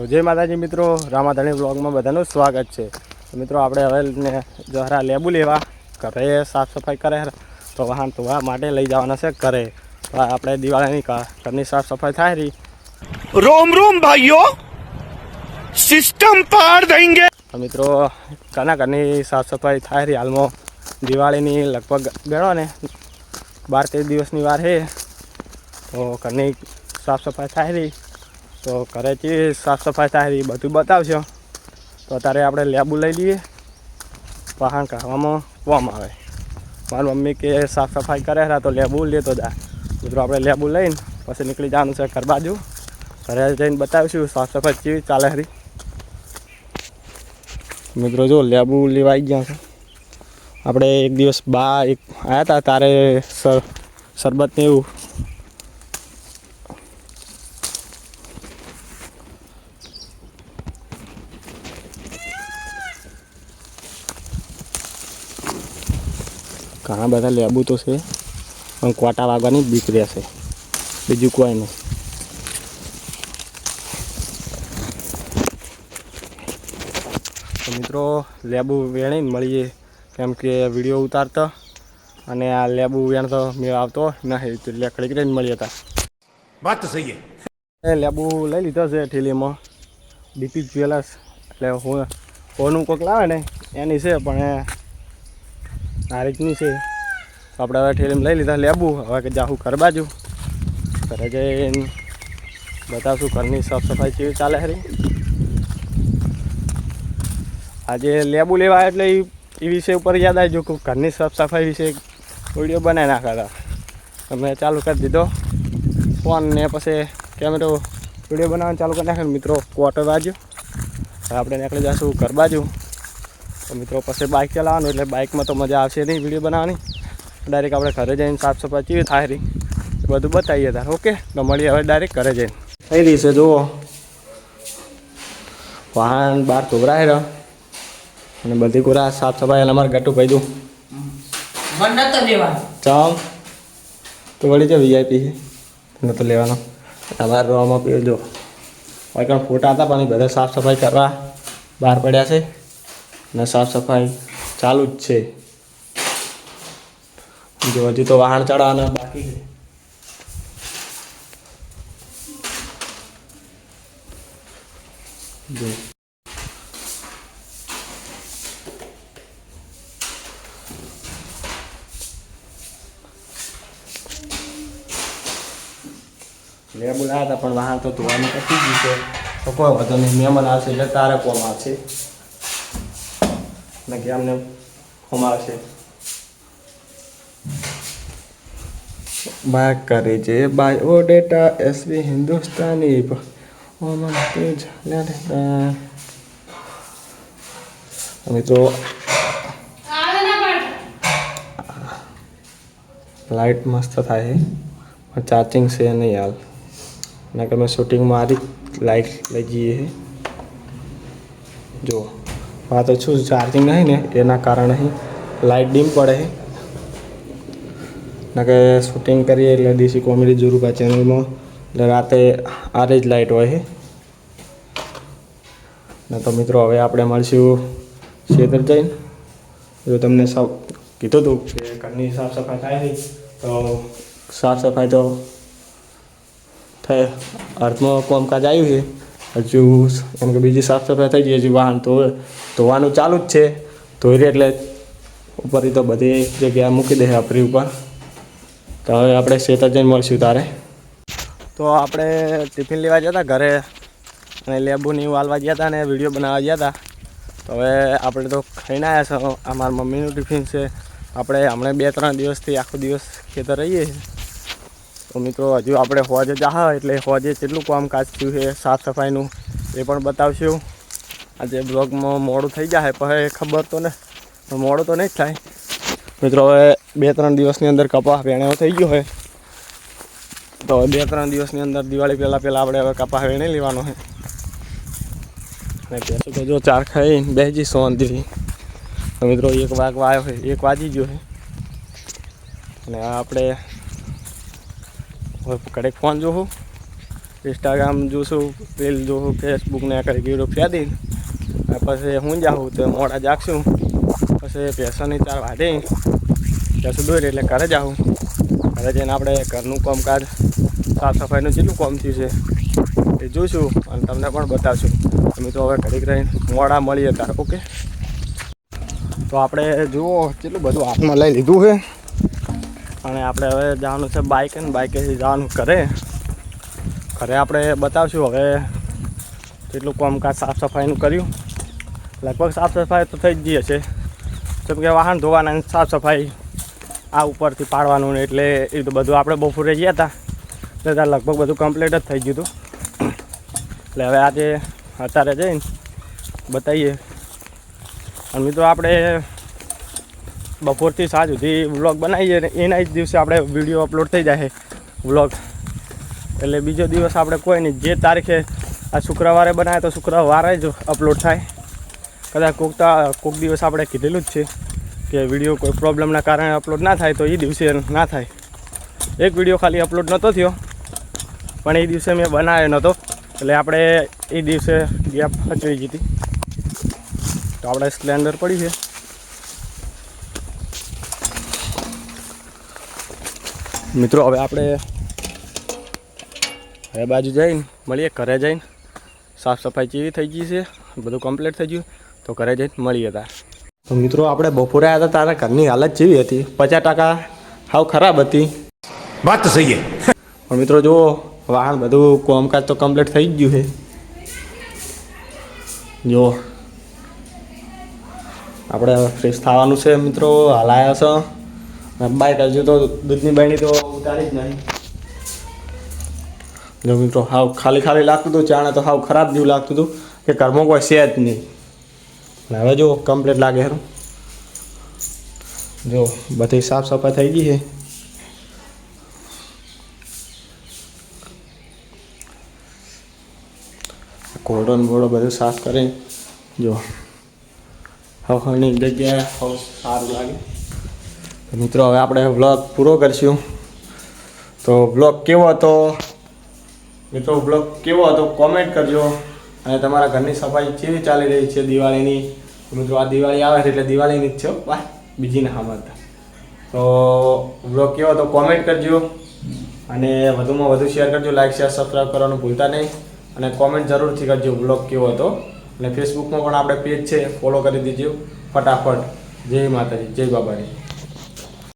જય માતાજી મિત્રો, રામાધણી બ્લોગમાં બધાનું સ્વાગત છે। મિત્રો આપણે હવે જરા લેબુ લેવા ઘરે સાફ સફાઈ કરે તો વાહન ધોવા માટે લઈ જવાના છે ઘરે। તો આપણે દિવાળીની ઘરની સાફ સફાઈ થાય રહી। रोम रोम भाइयों, सिस्टम पार देंगे। મિત્રો ઘરની સાફ સફાઈ થાય રહી હાલમાં। દિવાળીની લગભગ ગણો ને 12-13 દિવસની વાર છે। તો ઘરની સાફ સફાઈ થાય રહી તો ઘરેથી સાફ સફાઈ થાય રહી બધું બતાવશો। તો અત્યારે આપણે લેબુ લઈ લઈએ, વાહન કાઢવામાં કોમ આવે। મારી મમ્મી કે સાફ સફાઈ કરે તો લેબુ લેતો જા। મિત્રો આપણે લેબુ લઈને પછી નીકળી જવાનું છે ઘર બાજુ। ઘરે જઈને બતાવીશું સાફ સફાઈ કેવી ચાલે રહી। મિત્રો જો લેબુ લેવા આવી ગયા છે। આપણે એક દિવસ આવ્યા હતા તારે શરબત ને એવું ઘણા બધા લેબુ તો છે પણ કોટા વાગવાની બીક રહેશે, બીજું કોઈ નહીં। તો મિત્રો લેબુ વેણીને મળીએ, કેમ કે વિડીયો ઉતારતો અને આ લેબુ વેણતો મેળ આવતો નહીં એટલે કડીક રહીને મળીએ હતા। बात तो सही है। એ લેબુ લઈ લીધો છે ઠેલીમાં ડીપી જ્વેલર્સ, એટલે હોનું કોઈક લાવે ને એની છે પણ આ રીતની છે। તો આપણે હવે ઠેલીમાં લઈ લીધા લેબુ। હવે કે જાઉં ઘર બાજુ, ઘરે જઈને બતાવશું ઘરની સાફ સફાઈ કેવી ચાલે ખરી। આજે લેબુ લેવા એટલે એ વિષય ઉપર યાદ આવી ગયું કે ઘરની સાફ સફાઈ વિશે વિડીયો બનાવી નાખ્યા હતા। મેં ચાલુ કરી દીધો ફોન ને પછી કેમેરો વિડીયો બનાવવાનું ચાલુ કરી નાખ્યો। મિત્રો ક્વાર્ટર બાજુ હવે આપણે નીકળી જઈશું ઘર બાજુ। તો મિત્રો પછી બાઇક ચલાવવાનું એટલે બાઇકમાં તો મજા આવશે નહીં વિડીયો બનાવવાની। ડાયરેક્ટ આપણે ઘરે જઈને સાફ સફાઈ કેવી થાય રહી એ બધું બતાવીએ તાર। ઓકે, તો મળીએ હવે ડાયરેક્ટ ઘરે જઈને। થઈ રહી છે જુઓ, વાહન બહાર ધોવરાય રહ્યો અને બધી કોરા સાફ સફાઈ અને અમારે ગટું કહી દઉં ચાલ તો વળી જાય VIP છે નતો લેવાનો। અમારે રોમાં પીજો કંઈ ફોટા હતા પણ બધા સાફ સફાઈ કરવા બહાર પડ્યા છે અને સાફ સફાઈ ચાલુ જ છે। જો હજી તો વાહન ચડાવવાના બાકી છે। જો લેબુ લાવ્યા હતા પણ વાહન તો ધોવાનું પતી ગયું છે। તો કોઈ વધુ નહીં, મહેમાન આવશે એટલે તારે કોમ આવશે ને કે અમને કોમ આવશે। બાય કરે છે બાયો ડેટા SB હિન્દુસ્તાની મિત્રો લાઇટ મસ્ત થાય પણ ચાર્જિંગ છે નહીં હાલ, ના કે મેં શૂટિંગમાં આ લાઇટ લઈ જઈએ। જો આ તો શું ચાર્જિંગ નહીં ને એના કારણે લાઇટ ડીમ પડે છે, ના કે શૂટિંગ કરીએ એટલે દેશી કોમેડી જોરુકા ચેનલમાં એટલે રાતે આરે જ લાઇટ હોય છે ને। તો મિત્રો હવે આપણે મળશું ખેતર જઈને। જો તમને સૌ કીધું હતું કે ઘરની સાફ સફાઈ થાય નહીં તો સાફ સફાઈ તો થાય અર્થમાં કામકાજ આવ્યું છે। હજુ એમ કે બીજી સાફ સફાઈ થઈ ગઈ, હજુ વાહન ધોવાનું ચાલુ જ છે। ધોઈ રહે એટલે ઉપરથી તો બધી જગ્યાએ મૂકી દે આપણી ઉપર। તો હવે આપણે ખેતર જઈને મળશું તારે। તો આપણે ટિફિન લેવા ગયા હતા ઘરે અને લેબુની વાલવા ગયા હતા અને વિડીયો બનાવવા ગયા હતા। તો હવે આપણે તો ખાઈને આવ્યા છો, અમારા મમ્મીનું ટિફિન છે। આપણે હમણાં 2-3 દિવસથી આખો દિવસ ખેતર રહીએ છીએ। તો મિત્રો હજુ આપણે હોજે જાહ એટલે હોજે કેટલું કામકાજ થયું છે સાફ સફાઈનું એ પણ બતાવશું। આજે બ્લોગમાં મોડું થઈ જાય પછી ખબર તો ને મોડું તો નહીં જ થાય મિત્રો। હવે 2-3 દિવસની અંદર કપાસ વેણેવો થઈ ગયો હોય તો 2-3 દિવસની અંદર દિવાળી પહેલાં આપણે હવે કપાસ વેણી લેવાનો છે ને પેલું તો જો ચાર ખાઈને બેસી સોંધી। તો મિત્રો 1 વાગવા આવ્યો છે, 1 વાગી ગયો છે અને આપણે હવે કડેક ફોન જોઉં ઇન્સ્ટાગ્રામ જોશું, રીલ જોશું, ફેસબુકને કંઈક વિડીયો ફેદી પછી હું જાઉં તો મોડા જાગશું, પછી ભેંસોની ચાર વાઢી ભેંસો દોરી એટલે ઘરે જાઉં. ઘરે જઈને આપણે ઘરનું કામકાજ સાફ સફાઈનું જેટલું કામ થયું છે એ જોઈશું અને તમને પણ બતાવશું. મિત્રો હવે ઘડીક રહીને મોડા મળીએ તાર. ઓકે, તો આપણે જુઓ કેટલું બધું હાથમાં લઈ લીધું છે અને આપણે હવે જવાનું છે બાઇક અને બાઇકેથી જવાનું ઘરે. આપણે બતાવશું હવે કેટલું કામકાજ સાફ સફાઈનું કર્યું. લગભગ સાફ સફાઈ તો થઈ જ ગઈ હશે, જેમ કે વાહન ધોવાના સાફ સફાઈ આ ઉપરથી પાડવાનું ને એટલે એ તો બધું આપણે બપોરે ગયા હતા એટલે ત્યાં લગભગ બધું કમ્પ્લીટ જ થઈ ગયું હતું. એટલે હવે આજે અત્યારે જઈને બતાવીએ. અને મિત્રો આપણે બપોરથી સાંજ સુધી વ્લોગ બનાવીએ ને એના જ દિવસે આપણે વિડીયો અપલોડ થઈ જાય વ્લોગ. એટલે બીજો દિવસ આપણે કોઈ નહીં, જે તારીખે આ શુક્રવારે બનાવે તો શુક્રવારે જ અપલોડ થાય. કદાચ કોઈક દિવસ આપણે કીધેલું જ છે કે વિડીયો કોઈ પ્રોબ્લેમના કારણે અપલોડ ના થાય તો એ દિવસે ના થાય. એક વિડીયો ખાલી અપલોડ નહોતો થયો પણ એ દિવસે મેં બનાવ્યો નહોતો એટલે આપણે એ દિવસે ગેપ હચવી ગઈ હતી. તો આપણે સ્પ્લેન્ડર પડી છે. મિત્રો હવે આપણે હવે બાજુ જઈને મળીએ, ઘરે જઈને સાફ સફાઈ કેવી થઈ ગઈ છે, બધું કમ્પ્લીટ થઈ ગયું તો ઘરે જઈને મળીએ તાર. તો મિત્રો આપણે બપોરે આવ્યા હતા તારા ઘરની હાલત જેવી હતી, 50% હાવ ખરાબ હતી. बात तो सही है. પણ મિત્રો જુઓ વાહન બધું કામકાજ તો કમ્પ્લીટ થઈ જ ગયું છે. જુઓ આપણે ફ્રેશ થવાનું છે મિત્રો, હાલાયા છે. બાઇક હજુ તો દૂધની બાયણી તો ઉતારી જ નહીં. જો મિત્રો હાવ ખાલી લાગતું હતું, ચાણે તો હાવ ખરાબ જેવું લાગતું હતું કે ઘરમાં કોઈ છે જ નહીં. હવે જો કમ્પ્લીટ લાગે ખરું. જો બધી સાફ સફાઈ થઈ ગઈ છે. ઘોડો બધું સાફ કરી જો હવાની જગ્યાએ બહુ સારું લાગે. તો મિત્રો હવે આપણે વ્લોગ પૂરો કરીશું. તો વ્લોગ કેવો હતો કોમેન્ટ કરજો. અને તમારા ઘરની સફાઈ કેવી ચાલી રહી છે દિવાળીની. મિત્રો આ દિવાળી આવે છે એટલે દિવાળીની જ છે ભાઈ, બીજી ના સમજતા. તો વ્લોગ કેવો હતો કોમેન્ટ કરજો અને વધુમાં વધુ શેર કરજો, લાઈક શેર સબસ્ક્રાઈબ કરવાનું ભૂલતા નહીં. અને કોમેન્ટ જરૂરથી કરજો વ્લોગ કેવો હતો. અને ફેસબુકમાં પણ આપણે પેજ છે, ફોલો કરી દીજો ફટાફટ. જય માતાજી, જય બાબાજી.